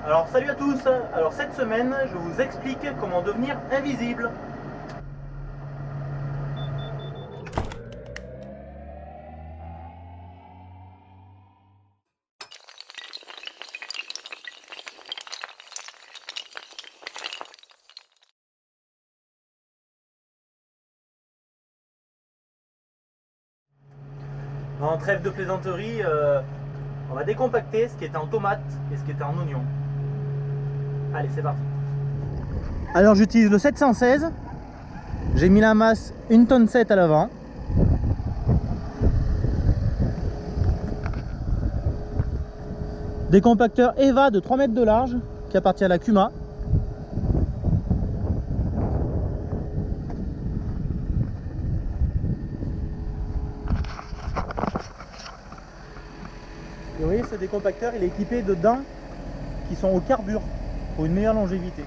Alors salut à tous. Alors cette semaine je vous explique comment devenir invisible. En trêve de plaisanterie, on va décompacter ce qui était en tomate et ce qui était en oignon. Allez, c'est parti. Alors j'utilise le 716. J'ai mis la masse 1,7 tonne à l'avant. Décompacteur EVA de 3 mètres de large qui appartient à la Kuma. Et vous voyez, ce décompacteur il est équipé de dents qui sont au carbure pour une meilleure longévité.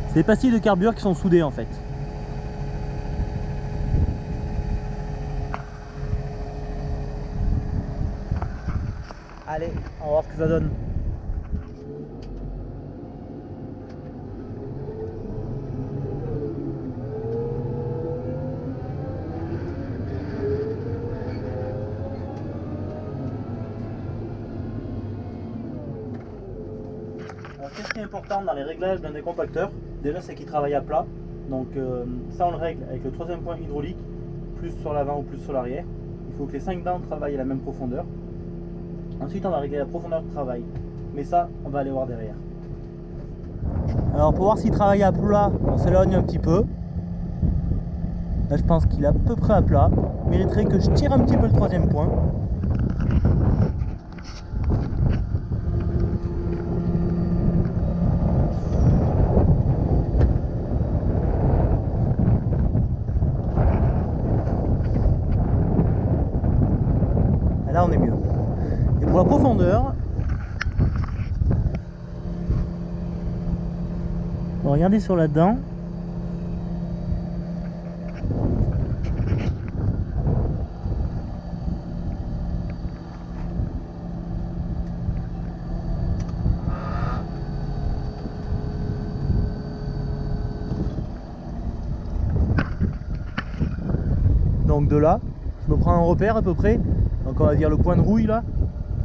C'est des pastilles de carbure qui sont soudées en fait. Allez, on va voir ce que ça donne. Alors, qu'est-ce qui est important dans les réglages d'un décompacteur? Déjà, c'est qu'il travaille à plat. Donc ça, on le règle avec le troisième point hydraulique, plus sur l'avant ou plus sur l'arrière. Il faut que les 5 dents travaillent à la même profondeur. Ensuite, on va régler la profondeur de travail. Mais ça, on va aller voir derrière. Alors, pour voir s'il travaille à plat, on s'éloigne un petit peu. Là, je pense qu'il est à peu près à plat. Il mériterait que je tire un petit peu le troisième point. Là on est mieux. Et pour la profondeur, on va regarder sur la dent. Donc de là, je me prends un repère à peu près. Donc on va dire le point de rouille là.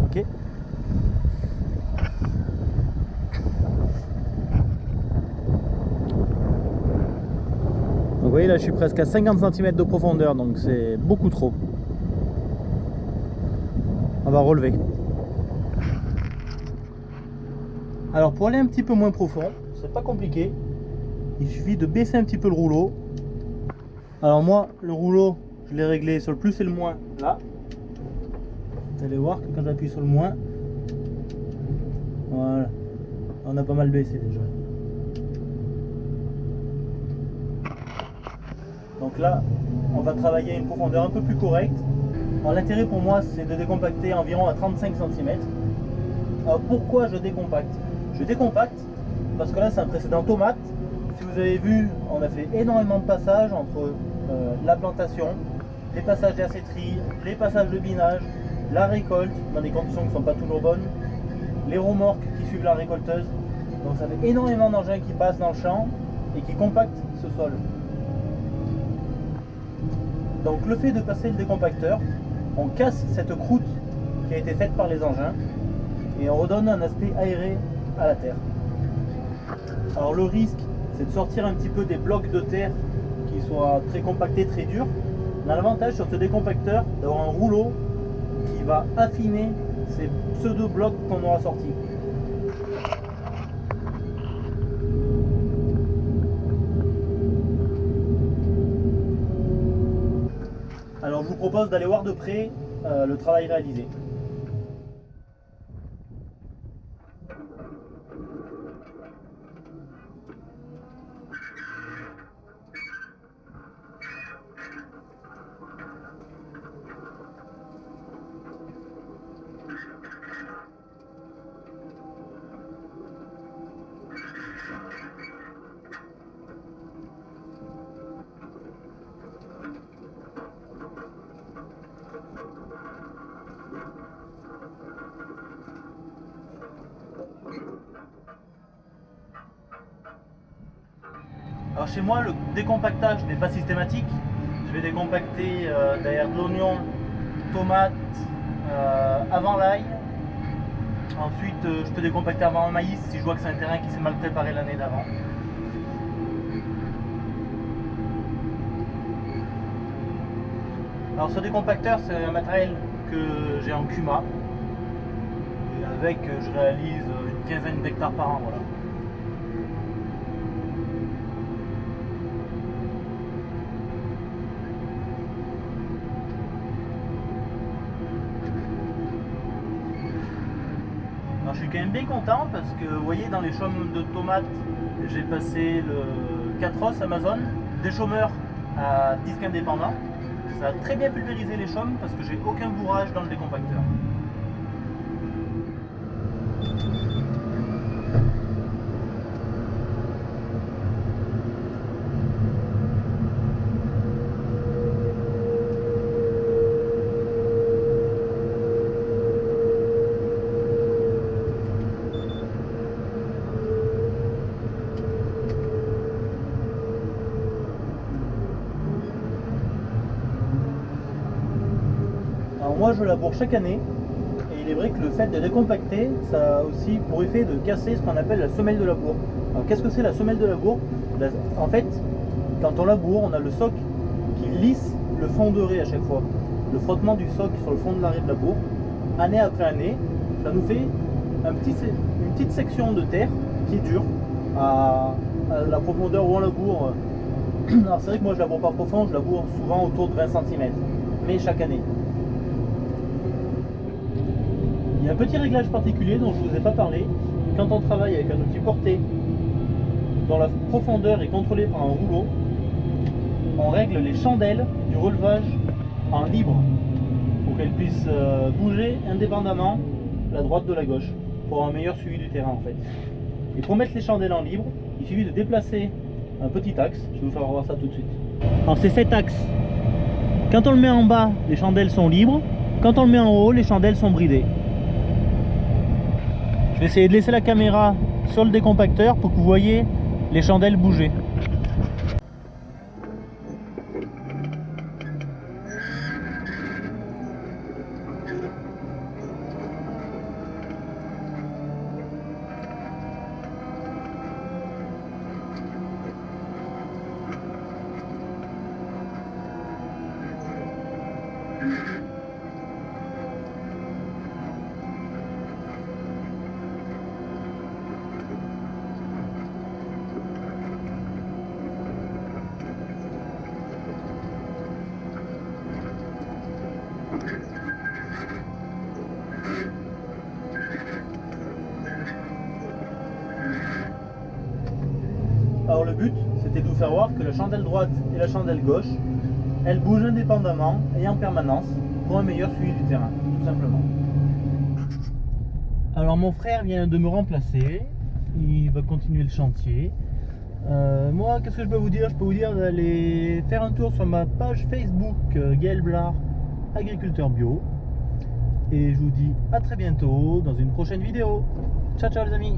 Ok. Donc vous voyez là je suis presque à 50 cm de profondeur, donc c'est beaucoup trop. On va relever. Alors pour aller un petit peu moins profond, c'est pas compliqué. Il suffit de baisser un petit peu le rouleau. Alors moi le rouleau je l'ai réglé sur le plus et le moins là. Vous allez voir que quand j'appuie sur le moins, voilà, on a pas mal baissé déjà. Donc là, on va travailler à une profondeur un peu plus correcte. L'intérêt pour moi, c'est de décompacter environ à 35 cm. Alors pourquoi je décompacte? Je décompacte parce que là, c'est un précédent tomate. Si vous avez vu, on a fait énormément de passages entre la plantation, les passages d'acétrie, les passages de binage, la récolte dans des conditions qui ne sont pas toujours bonnes, les remorques qui suivent la récolteuse. Donc ça fait énormément d'engins qui passent dans le champ et qui compactent ce sol. Donc le fait de passer le décompacteur, on casse cette croûte qui a été faite par les engins et on redonne un aspect aéré à la terre. Alors le risque, c'est de sortir un petit peu des blocs de terre qui soient très compactés, très durs. On a l'avantage sur ce décompacteur d'avoir un rouleau qui va affiner ces pseudo-blocs qu'on aura sortis. Alors je vous propose d'aller voir de près le travail réalisé. chez moi, le décompactage n'est pas systématique. Je vais décompacter derrière de l'oignon, tomate, avant l'ail. Ensuite, je peux décompacter avant un maïs si je vois que c'est un terrain qui s'est mal préparé l'année d'avant. Alors ce décompacteur, c'est un matériel que j'ai en Kuma. Et avec, je réalise une quinzaine d'hectares par an. Voilà. Alors, je suis quand même bien content parce que vous voyez, dans les chômes de tomates, j'ai passé le 4os Amazon, des chômeurs à disque indépendant. Ça a très bien pulvérisé les chaumes parce que j'ai aucun bourrage dans le décompacteur. Moi je laboure chaque année et il est vrai que le fait de décompacter, ça a aussi pour effet de casser ce qu'on appelle la semelle de labour. Alors qu'est-ce que c'est la semelle de labour? En fait, quand on laboure, on a le soc qui lisse le fond de raie à chaque fois. Le frottement du soc sur le fond de la raie de labour, année après année, ça nous fait une petite section de terre qui est dure à la profondeur où on laboure. Alors c'est vrai que moi je laboure pas profond, je laboure souvent autour de 20 cm, mais chaque année. Il y a un petit réglage particulier dont je ne vous ai pas parlé. Quand on travaille avec un outil porté dont la profondeur est contrôlée par un rouleau, on règle les chandelles du relevage en libre pour qu'elles puissent bouger indépendamment la droite de la gauche pour un meilleur suivi du terrain en fait. Et pour mettre les chandelles en libre, il suffit de déplacer un petit axe. Je vais vous faire voir ça tout de suite. Alors c'est cet axe. Quand on le met en bas, les chandelles sont libres. Quand on le met en haut, les chandelles sont bridées. Je vais essayer de laisser la caméra sur le décompacteur pour que vous voyez les chandelles bouger. Alors le but, c'était de vous faire voir que la chandelle droite et la chandelle gauche, elles bougent indépendamment et en permanence pour un meilleur suivi du terrain, tout simplement. Alors mon frère vient de me remplacer, il va continuer le chantier. Moi, qu'est-ce que je peux vous dire? Je peux vous dire d'aller faire un tour sur ma page Facebook Gaël Blard, agriculteur bio. Et je vous dis à très bientôt dans une prochaine vidéo. Ciao ciao les amis.